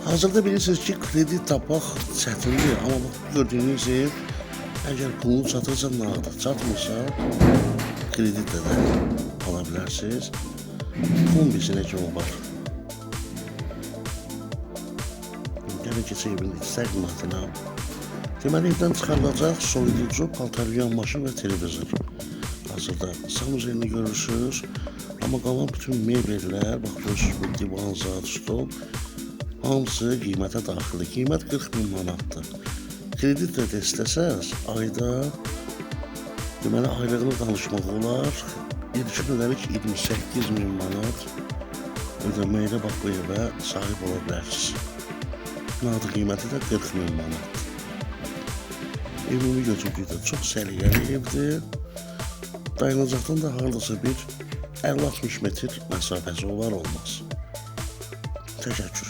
Hazırda bilirsiniz ki kredi tapmaq çətindir, amma bax gördüyünüz ev əgər pulun çatırsa nağdı, çatmırsa kreditlə də ala bilərsiniz. Kombisinə kimi var. Gəlin keçək evin içsək qiymətinə. Deməli evdən çıxarılacaq soyuducu, paltarlayan maşın və televizor. Hazırda sağ üzerinde görürsünüz. Amma qalan bütün mebellər, bax görürsünüz bu divan, zat, stol hamısı qiymətə daxildir. Qiymət 40.000 manatdır. Kreditlə də istəsəz ayda deməli aylığını danışmaq olar. İlkin ödənik 28.000 manat ödəməklə bax bu evə sahib ola bilərsiniz. Nadı qiyməti də 40.000 manat. Ümumi götürdükdə çox səliqəli evdir. Dayanacaqdan da hardasa bir 50-60 metr məsafəsi olar olmaz. Təşəkkür.